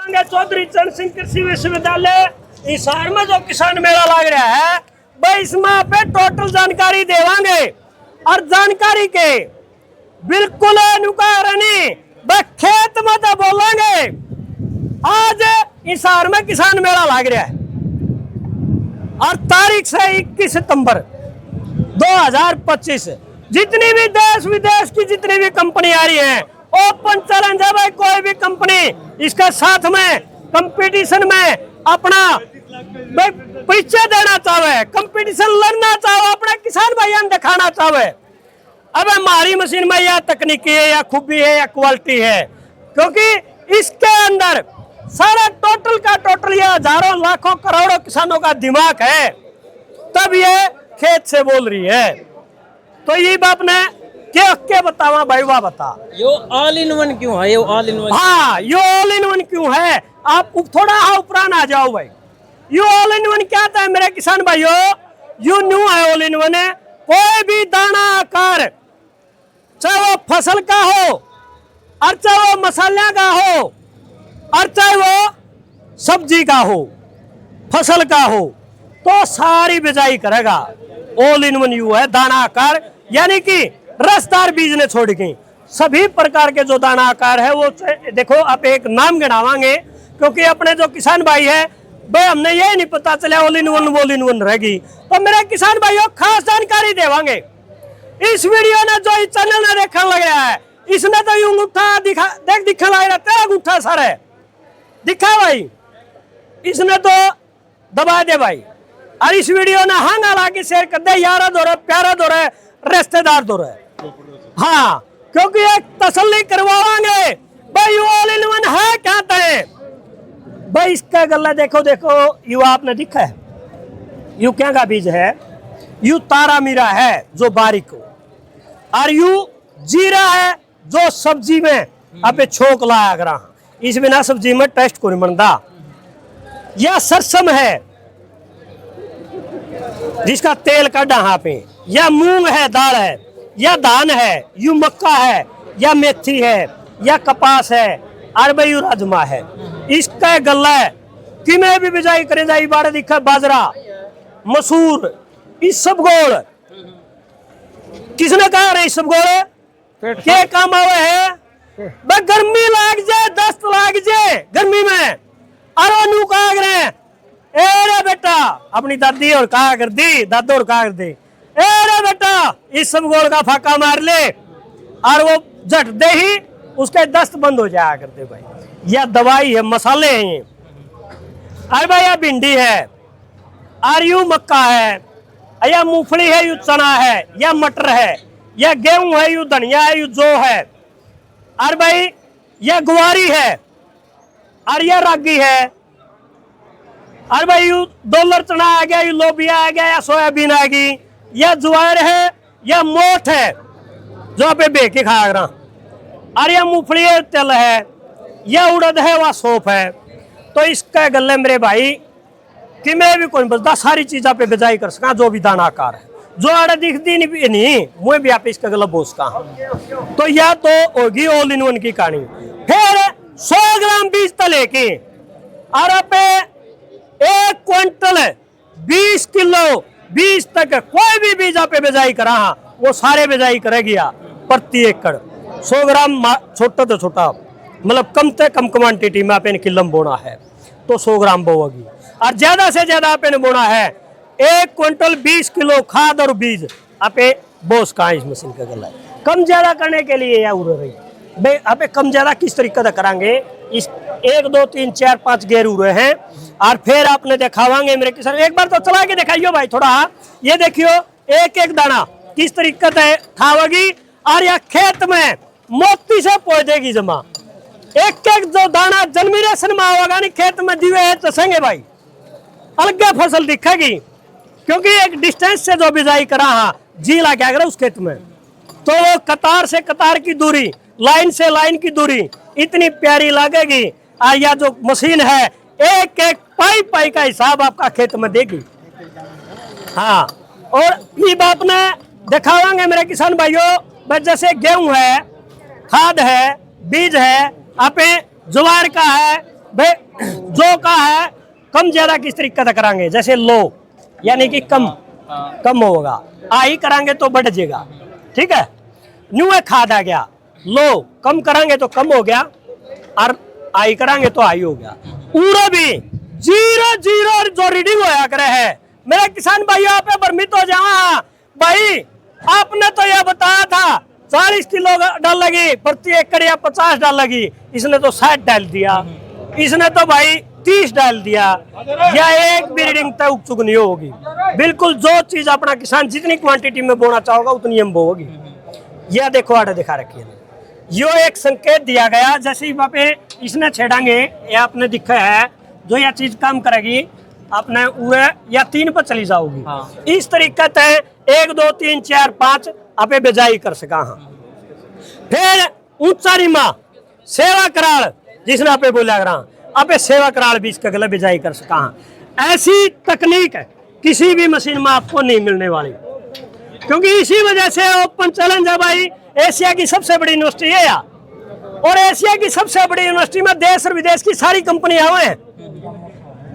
चौधरी चरण सिंह कृषि विश्वविद्यालय हिसार में जो किसान मेला लग रहा है भाई इसमें पे टोटल जानकारी देवांगे और जानकारी के बिल्कुल अनुकारणी खेत में तो बोलेंगे। आज हिसार में किसान मेला लग रहा है और तारीख से 21 सितंबर 2025 जितनी भी देश विदेश की जितनी भी कंपनी आ रही है ओपन चैलेंज है भाई। कोई भी कंपनी इसके साथ में कंपटीशन में अपना परिचय देना चाहे, कंपटीशन लड़ना चाहे, अपना किसान भाइयों दिखाना चाहे। अब हमारी मशीन में या तकनीकी है या खूबी है या क्वालिटी है, क्योंकि इसके अंदर सारा टोटल का टोटल ये हजारों लाखों करोड़ों किसानों का दिमाग है, तब ये खेत से बोल रही है। तो ये बात ने क्या बतावा भाई, वाह बता यो ऑल इन वन क्यों है? ये ऑल इन वन, हाँ यो ऑल इन वन क्यों है? आप थोड़ा ऊपर आ जाओ भाई। यू ऑल इन वन क्या था मेरे किसान भाइयों? यू न्यू है ऑल इन वन है। कोई भी दाना आकार, चाहे वो फसल का हो और चाहे वो मसाला का हो और चाहे वो सब्जी का हो, फसल का हो, तो सारी बिजाई करेगा। ऑल इन वन यू है दाना आकार, यानी कि रसदार बीज ने छोड़ के सभी प्रकार के जो दाना आकार है वो देखो। आप एक नाम गिनावांगे क्योंकि अपने जो किसान भाई है भाई हमने ये नहीं पता चला ऑल इन वन रहेगी, तो मेरे किसान भाइयों खास जानकारी देवांगे। इस वीडियो ने जो इस चैनल ने देखने लग रहा है इसने तो यूं अंगूठा दिखा लग रहा, तेरा अंगूठा सारे दिखा भाई, इसने तो दबा दे भाई। और इस वीडियो ने हांगा ला के शेयर कर दे, यारा दो रहे, प्यारा दो रहे, रिश्तेदार दो रहे। हाँ, क्योंकि एक तसल्ली करवाएंगे भाई ऑल इन वन है क्या है भाई। इसका गला देखो देखो, यू आपने दिखा है यू क्या का बीज है? यू तारा मीरा है जो बारीक हो, और यू जीरा है जो सब्जी में अबे छोक लाया करा, इस बिना सब्जी में टेस्ट को नहीं बनता। यह सरसम है जिसका तेल काढ़ा यहाँ पे, या मूंग है दाल है, या धान है, यू मक्का है, या मेथी है, या कपास है, और भाई यू राजमा है। इसका गला है कि मैं भी बिजाई करे जाई बाड़े दिखा बाजरा मसूर इस सब गोल। किसने कहा रे सब गोल क्या काम आवे है? गर्मी लाग जाए, दस्त लाग जाए गर्मी में, और नू कहा करे ए बेटा अपनी दादी और कहा कर दी, दादो और कहा कर दी, ए बेटा इस सब गोल का फाका मार ले, और वो झट दे ही उसके दस्त बंद हो जाया करते भाई। यह दवाई है, मसाले हैं ये। अरे भाई यह भिंडी है, और यू मक्का है, या मूंगफली है, यू चना है, या मटर है, या गेहूं है, यू धनिया है, यू जौ है, और भाई यह गुवारी है, और यह रागी है, और भाई यू डॉलर चना आ गया, यू लोबिया आ गया, या सोयाबीन आ गई, या ज्वार है, या मोठ है जो आप बेके खा रहा, और यह मूंगफली है, तिल है, या उड़द है, वह सौंफ है। तो इसका गले मेरे भाई कि मैं भी कोई बसदा सारी चीज़ों पे बिजाई कर सका, जो भी दाना आकार है, जो आड़े दिखती नहीं मुझे भी आप इसका गला बोस का। तो यह तो होगी ऑल इन वन की कहानी। फिर 100 ग्राम बीज तले की, और आप 1 क्विंटल 20 किलो बीज तक कोई भी बीज आप बिजाई करा वो सारे बिजाई करेगी प्रति एकड़। 100 ग्राम छोटा तो छोटा मतलब कम से कम क्वांटिटी में आपने किलम बोना है तो 100 ग्राम बोगी, और ज्यादा से ज्यादा आपने बोना है 1 क्विंटल 20 किलो खाद और बीज आपे बोस का इस मशीन का गला है। कम ज्यादा करने के लिए या उड़ रही भाई आप कम ज्यादा किस तरीके से करांगे? इस 1 2 3 4 5 गेर उड़े हैं, और फिर आपने दिखावांगे मेरे किसान। एक बार तो चला के दिखाइयो भाई थोड़ा, ये देखियो एक एक दाना किस तरीके से खावेगी, और यह खेत में मोती से पहुंचेगी जमा। एक एक जो दाना जन्मिनेशन में होगा नहीं खेत में दिवे चसेंगे भाई, अलग फसल दिखेगी, क्योंकि एक डिस्टेंस से जो बिजाई करा जी ला क्या करा उस खेत में, तो वो कतार से कतार की दूरी, लाइन से लाइन की दूरी इतनी प्यारी लगेगी। और यह जो मशीन है एक एक पाई पाई का हिसाब आपका खेत में देगी। हाँ, और ये बात में दिखावांगे मेरे किसान भाइयों, जैसे गेहूं है, खाद है, बीज है, आप ज्वार का है, भाई जो का है कम ज्यादा किस तरीके से करांगे, जैसे लो यानी कि कम कम होगा, आई करांगे तो बढ़ जाएगा, ठीक है। न्यू है खाद आ गया, लो कम करांगे तो कम हो गया और आई करांगे तो आई हो गया। पूरा भी 0-0 जो रीडिंग होया करे है, मेरे किसान भाइयों आप भ्रमित हो जाओ भाई। आपने तो यह बताया था 40 किलो डालेगी प्रति एकड़ या 50 डालेगी, इसने तो 60 डाल दिया, इसने तो भाई 30 डाल दिया, या एक भी रीडिंग तय चुक नहीं होगी। बिल्कुल जो चीज अपना किसान जितनी क्वांटिटी में बोना चाहोगा उतनी हम बोगी। यह देखो आटे दिखा रखी है, यो एक संकेत दिया गया, जैसे ही वहाँ पे इसने छेड़ेंगे ये आपने दिखा है जो यह चीज काम करेगी आपने उड़े या 3 पर चली जाओगी। हाँ। इस तरीके से 1 2 3 4 5 आपे बेजाई कर सका। हाँ फिर ऊंचा रिमा सेवा कराल जिसने आपे बोला करा आपे सेवा कराल भी इसका गला बेजाई कर सका। हाँ ऐसी तकनीक किसी भी मशीन में आपको नहीं मिलने वाली, क्योंकि इसी वजह से ओपन चैलेंज है भाई। एशिया की सबसे बड़ी यूनिवर्सिटी है यार, और एशिया की सबसे बड़ी यूनिवर्सिटी में देश और विदेश की सारी कंपनियां हुए हैं।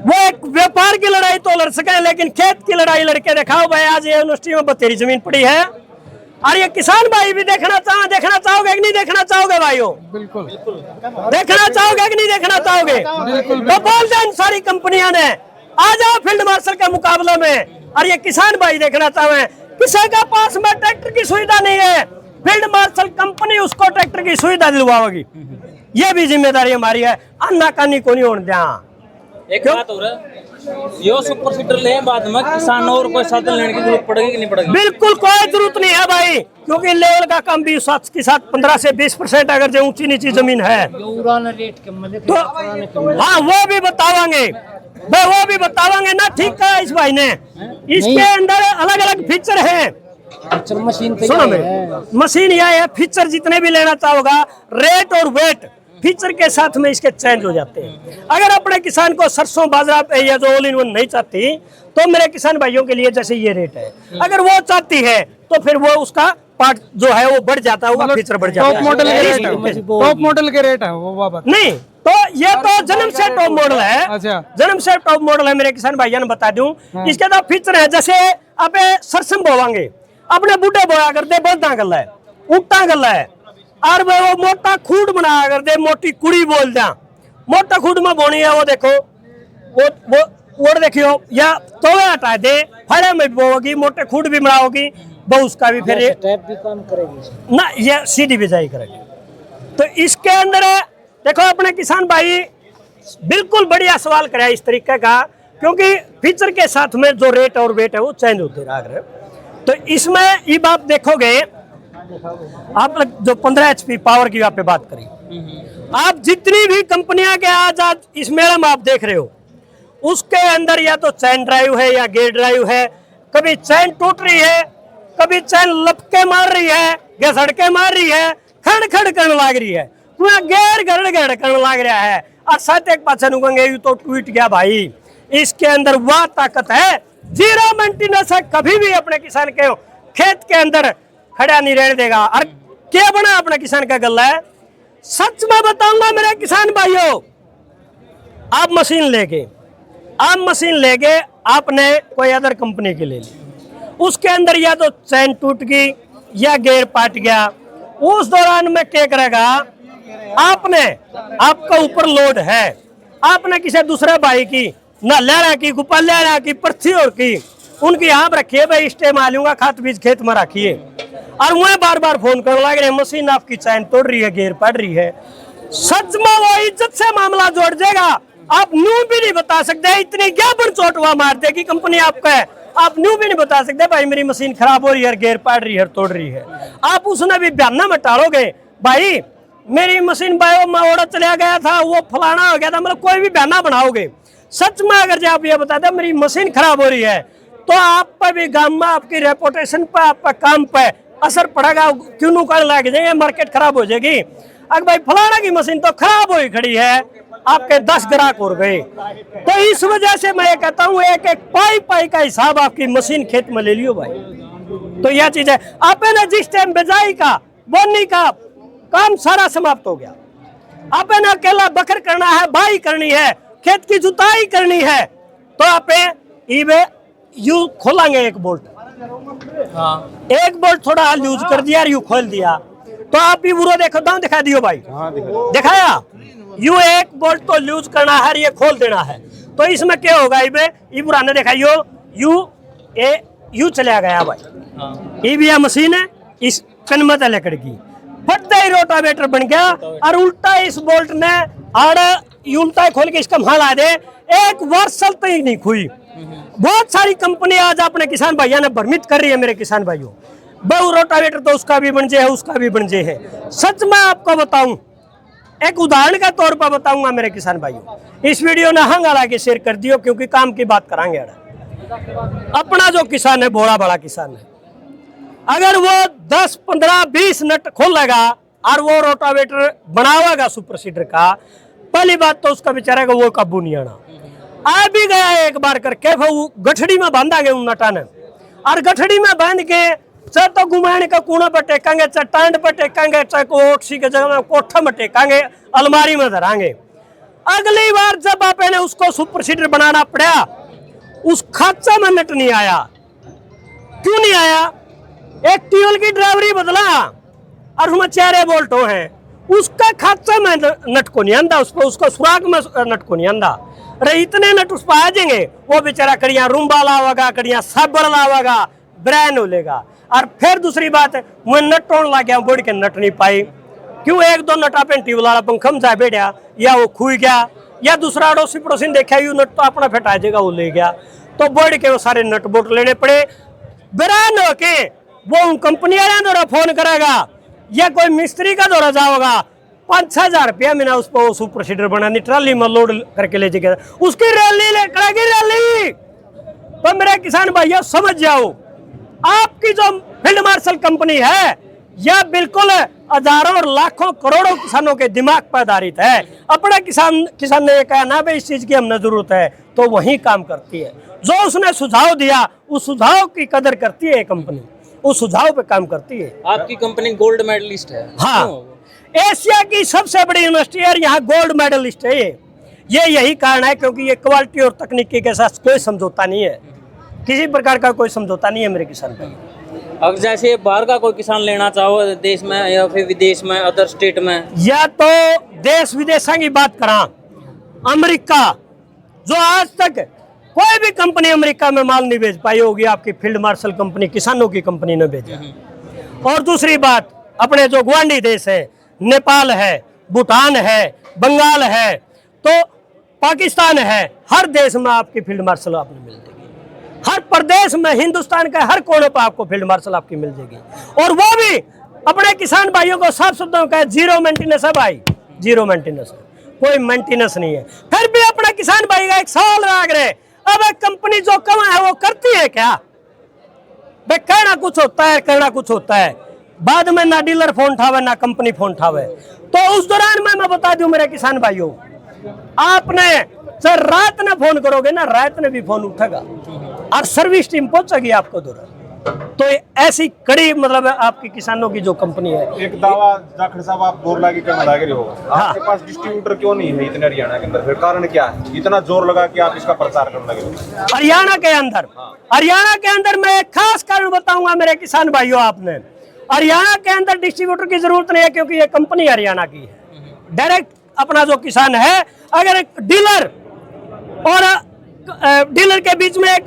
वो एक व्यापार की लड़ाई तो लड़ सके, लेकिन खेत की लड़ाई लड़के दिखाओ भाई। आज ये यूनिवर्सिटी में बतेरी जमीन पड़ी है और ये किसान भाई भी देखना चाहोगे कि नहीं देखना चाहोगे भाइयों? बिल्कुल देखना चाहोगे कि नहीं देखना चाहोगे? तो बोल दें सारी कंपनियां ने आ जाओ फील्ड मार्शल के मुकाबले में, और ये किसान भाई देखना चाहे किसी के पास में ट्रैक्टर की सुविधा नहीं है, फील्ड मार्शल कंपनी उसको ट्रैक्टर की सुविधा दिलवाओगी। ये भी जिम्मेदारी हमारी है, अन्ना कानी को नहीं होने दें। एक बात हो रहा यो सुपर सीडर ले बाद में किसान और कोई साधन लेने की जरूरत पड़ेगी कि नहीं पड़ेगी? बिल्कुल कोई जरूरत नहीं है भाई, क्योंकि लेवल का काम भी साथ के साथ 15 से 20% अगर जो ऊंची नीची जमीन है तो हाँ वो भी बतावांगे भाई, वो भी बतावांगे ना। ठीक है इस भाई ने, इसके अंदर अलग अलग फीचर है। मशीन सुनो मेरे, मशीन यह है फीचर जितने भी लेना चाहोगा रेट और वेट फीचर के साथ में इसके चेंज हो जाते हैं। अगर अपने किसान को सरसों बाजरा या जो ऑल इन वन नहीं चाहती तो मेरे किसान भाइयों के लिए जैसे ये रेट है, अगर वो चाहती है तो फिर वो उसका पार्ट जो है वो बढ़ जाता है, फीचर बढ़ जाता है। टॉप मॉडल के रेट है, टॉप मॉडल के रेट है वो बाबा नहीं तो ये तो जन्म से टॉप मॉडल है। अच्छा। जन्म से टॉप मॉडल है मेरे किसान भाइयों ने बता दूं। इसके तो फीचर है जैसे आप सरसम बोवांगे अपने बूढ़े बोया करते बल्दा गला है ऊँटा गला है, और वो मोटा खूड बनाया करते मोटी कुड़ी बोल दिया। मोटा खूड में बोनी है वो देखो वो देखियो, या तोवे हटा दे फड़े में भी बोगी, मोटे खूड भी बनाओगी वो उसका भी फिर भी काम करेगी ना, ये सीधी बिजाई करेगी। तो इसके अंदर देखो अपने किसान भाई बिल्कुल बढ़िया सवाल कराया इस तरीके का, क्योंकि फीचर के साथ में जो रेट और वेट है वो चेंज होते रहा। तो इसमें ये बात देखोगे आप जो 15 HP पावर की आप बात करी, आप जितनी भी कंपनियां के आज इस मेले में आप देख रहे हो उसके अंदर या तो चैन ड्राइव है या गेयर ड्राइव है। कभी चैन टूट रही है, कभी चैन लपके मार रही है, घसड़के मार रही है, खड़ खड़ करने लग रही है, गेर गड़ गड़ करने लग रहा है, और साथ एक पाछे नुकेंगे तो टूट गया भाई। इसके अंदर वह ताकत है 0 मेंटेनेंस है, कभी भी अपने किसान के खेत के अंदर खड़ा नहीं रहने देगा। और क्या बना अपने किसान का गला है, सच में बताऊंगा मेरे किसान भाइयों, आप मशीन लेके आपने कोई अदर कंपनी की ले ली, उसके अंदर या तो चैन टूट गई या गेयर पाट गया, उस दौरान में क्या करेगा, आपका ऊपर लोड है, आपने किसी दूसरे भाई की ना लहरा की गुप्पा लहरा की पर्थी और की उनकी यहाँ रखिए भाई स्टे मालूंगा खाद बीज खेत में रखिए, और वह बार बार फोन करने लग रहे मशीन आपकी चैन तोड़ रही है, गेयर पड़ रही है। सच में वो इज्जत से मामला जोड़ देगा। आप न्यू भी नहीं बता सकते, इतनी ज्ञापन चोट हुआ मार देगी कंपनी आपका है, आप न्यू भी नहीं बता सकते भाई मेरी मशीन खराब हो रही है, गेयर पड़ रही है, तोड़ रही है। आप उसने भी बयाना में टालोगे भाई मेरी मशीन बायो में ऑर्डर चला गया था, वो फलाना हो गया था, मतलब कोई भी बयाना बनाओगे। सच में अगर जो आप ये बताते मेरी मशीन खराब हो रही है तो आप पर भी गांव में आपकी रेपुटेशन पर आपका काम पे असर पड़ेगा, क्यों कर लग जाएंगे, मार्केट खराब हो जाएगी। अगर भाई फलाना की मशीन तो खराब हो खड़ी है, आपके 10 ग्राहक हो गए। तो इस वजह से मैं ये कहता हूँ एक एक पाई का हिसाब आपकी मशीन खेत में ले लियो भाई। तो यह चीज है, आपने जिस टाइम बिजाई का बोनी का काम सारा समाप्त हो गया, आपने अकेला बकर करना है, बाई करनी है, खेत की जुताई करनी है, तो आप यू खोलेंगे एक बोल्ट, हाँ एक बोल्ट थोड़ा लूज कर दिया और यू खोल दिया, तो आप भी बुरा देखो, दाम दिखा दियो भाई, दिखाया, यू एक बोल्ट तो लूज करना है, ये खोल देना है, तो इसमें क्या होगा, ये बुरा ने देखा यू चला गया भाई, हाँ ये भी मशीन है, इस कनमत है लकड़ की, फटता ही रोटावेटर बन गया, और उल्टा इस बोल्ट ने आड़ा उल्टा खोल के इसका माल आ दे, एक वर्षल तो ही नहीं खुई। बहुत सारी कंपनी आज अपने किसान भाइयों ने भ्रमित कर रही है, मेरे किसान भाइयों, बहु रोटावेटर तो उसका भी बन जे है, उसका भी बन जे है। सच में आपको बताऊं, एक उदाहरण का तौर पर बताऊंगा मेरे किसान भाइयों, इस वीडियो ने हंगाला के शेयर कर दियो, क्योंकि काम की बात करांगे। अपना जो किसान है, भोला बड़ा किसान है, अगर वो 10, 15, 20 नट खोलेगा और वो रोटावेटर बनावेगा सुपर सीडर का, पहली बात तो उसका बेचारा का वो काबू नहीं आना। आ भी गया एक बार करके, वो गठड़ी में बांधा गया उन नटा ने, और गठड़ी में बांध के चाहे तो घुमाने का कूड़ा पर टेकांगे, चाहे टांड पर टेकांगे, चाहे कोठी के जगह में कोठा में टेकांगे, अलमारी में धरांगे। अगली बार जब आपने उसको सुपर सीडर बनाना पड़ा, उस खाचा में नट नहीं आया। क्यों नहीं आया? एक ट्यूबवेल की ड्राइवरी बदला और उसमें 4 बोल्टो हैं, उसका खाचा में नट को नहीं आंदा, उसको सुराग में नट को नहीं आंदा। अरे इतने नट उस पर आ जाएंगे, वो बेचारा कड़िया रूम्बा लावेगा, कड़िया साबड़ लावेगा, ब्रैन हो लेगा। और फिर दूसरी बात, मैं नट टोन ला गया, बोर्ड के नट नहीं पाई। क्यों? 1-2 नट आपने ट्यूबवेल वाला पंखा में जा बैठा, या वो खुई गया, या दूसरा अड़ोसी पड़ोसी ने देखा यू नट तो अपना फेटा जाएगा, वो ले गया। तो बोर्ड के वो सारे नट बोल्ट लेने पड़े। ब्रैन होके वो कंपनी वाले द्वारा फोन करेगा, या कोई मिस्त्री का द्वारा जाओगा, 5-6 हजार रुपया महीना उस पर सुपर सीडर बनानी, ट्राली में लोड करके ले जाएगा, उसकी रैली करेगी रैली। तो मेरे किसान भाइयों समझ जाओ, आपकी जो फील्ड मार्शल कंपनी है, यह बिल्कुल हजारों और लाखों करोड़ों किसानों के दिमाग पर आधारित है। अपना किसान ने ये कहा ना भाई इस चीज की हमें जरूरत है, तो वही काम करती है। जो उसने सुझाव दिया, उस सुझाव की कदर करती है कंपनी, उस सुझाव पे काम करती है। आपकी कंपनी गोल्ड मेडलिस्ट है। हाँ, एशिया की सबसे बड़ी यूनिवर्सिटी है, यहाँ गोल्ड मेडलिस्ट है ये यही कारण है, क्योंकि ये क्वालिटी और तकनीकी के साथ कोई समझौता नहीं है, किसी प्रकार का कोई समझौता नहीं है मेरे किसान भाई। अब जैसे बाहर का कोई किसान लेना चाहो देश में या फिर विदेश में, अदर स्टेट में, या तो देश विदेशों की बात करा, अमेरिका, जो आज तक कोई भी कंपनी अमेरिका में माल नहीं भेज पाई होगी, आपकी फील्ड मार्शल कंपनी, किसानों की कंपनी ने भेजा। और दूसरी बात, अपने जो गुआंढी देश है, नेपाल है, भूटान है, बंगाल है, तो पाकिस्तान है, हर देश में आपकी फील्ड मार्शल आपने मिल जाएगी। हर प्रदेश में, हिंदुस्तान के हर कोने पर आपको फील्ड मार्शल आपकी मिल जाएगी। और वो भी अपने किसान भाइयों को साफ शब्दों में कहे, जीरो मेंटेनेंस है भाई, जीरो मेंटेनेंस है, कोई मेंटेनेंस नहीं है। फिर भी अपना किसान भाई का एक सवाल राग रहे, अब एक कंपनी जो कमा है वो करती है क्या? भाई कहना कुछ होता है, करना कुछ होता है, बाद में ना डीलर फोन उठावे ना कंपनी फोन उठावे। तो उस दौरान मैं बता दूं मेरे किसान भाइयों, आपने सर रात में फोन करोगे ना, रात में भी फोन उठेगा और सर्विस टीम पहुंचेगी आपको दूर। तो ऐसी कड़ी मतलब आपकी किसानों की जो कंपनी है। एक दावा जाखड़ साहब आप जोर लगा के लगा रहे हो, आपके पास डिस्ट्रीब्यूटर क्यों नहीं है इतने हरियाणा के अंदर? फिर कारण क्या है, इतना जोर लगा कि आप इसका प्रचार करने लगे हो हरियाणा के अंदर? हरियाणा के अंदर मैं एक खास कारण बताऊंगा मेरे किसान भाइयों, आपने हरियाणा के अंदर डिस्ट्रीब्यूटर की जरूरत नहीं है, क्योंकि ये कंपनी हरियाणा की है। डायरेक्ट अपना जो किसान है, अगर एक डीलर और डीलर के बीच में एक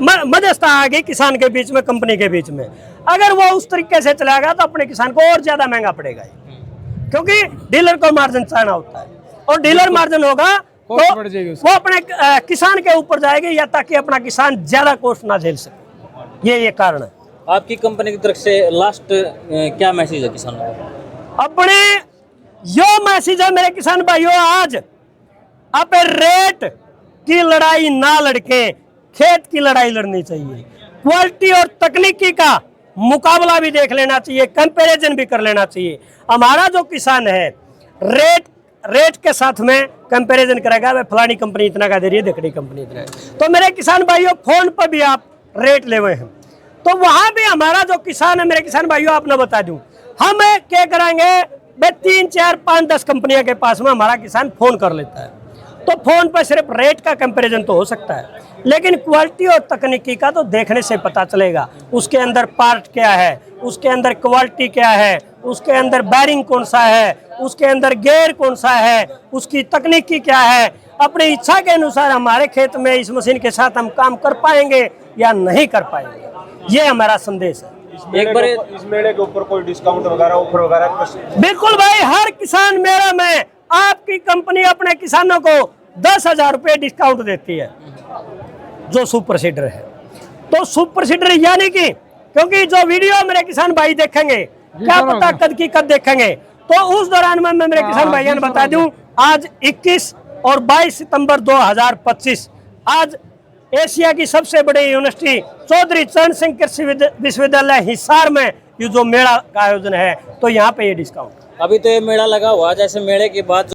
मध्यस्थता आ गई, किसान के बीच में, कंपनी के बीच में, अगर वो उस तरीके से चलाएगा तो अपने किसान को और ज्यादा महंगा पड़ेगा, क्योंकि डीलर को मार्जिन चाहना होता है, और डीलर मार्जिन होगा तो वो अपने किसान के ऊपर जाएगी, या ताकि अपना किसान ज्यादा कॉस्ट ना झेल सके। ये कारण है। आपकी कंपनी की तरफ से लास्ट क्या मैसेज है किसानों को? अपने यो मैसेज है मेरे किसान भाइयों, आज आप रेट की लड़ाई ना लड़के खेत की लड़ाई लड़नी चाहिए। क्वालिटी और तकनीकी का मुकाबला भी देख लेना चाहिए, कंपैरिजन भी कर लेना चाहिए। हमारा जो किसान है रेट के साथ में कंपैरिजन करेगा, वह फलानी कंपनी इतना का दे रही है, देखड़ी कंपनी इतना है। तो मेरे किसान भाइयों, फोन पर भी आप रेट ले हुए हैं, तो वहां भी हमारा जो किसान है मेरे किसान भाइयों, आपने बता दूं, हम क्या करेंगे, भाई 3, 4, 5, 10 कंपनियों के पास में हमारा किसान फोन कर लेता है, तो फोन पर सिर्फ रेट का कंपैरिजन तो हो सकता है, लेकिन क्वालिटी और तकनीकी का तो देखने से पता चलेगा। उसके अंदर पार्ट क्या है, उसके अंदर क्वालिटी क्या है, उसके अंदर बैरिंग कौन सा है, उसके अंदर गियर कौन सा है, उसकी तकनीकी क्या है। अपनी इच्छा के अनुसार हमारे खेत में इस मशीन के साथ हम काम कर पाएंगे या नहीं कर पाएंगे, ये हमारा संदेश है। एक बार इस मेले के ऊपर कोई डिस्काउंट वगैरह ऑफर वगैरह कुछ? बिल्कुल भाई, हर किसान मेला में आपकी कंपनी अपने किसानों को 10,000 रुपये डिस्काउंट देती है, जो सुपर सीडर है। तो सुपर सीडर यानी कि, क्योंकि जो वीडियो मेरे किसान भाई देखेंगे, क्या पता कद की कद देखेंगे, तो उस दौरान में मैं मेरे किसान भाइयों ने बता दूं, आज 21 और 22 सितंबर 2025 आज एशिया की सबसे बड़ी यूनिवर्सिटी चौधरी चरण सिंह कृषि विश्वविद्यालय हिसार में ये जो मेला का आयोजन है, तो यहाँ पे ये डिस्काउंट। अभी तो ये मेला लगा हुआ, जैसे मेले के बाद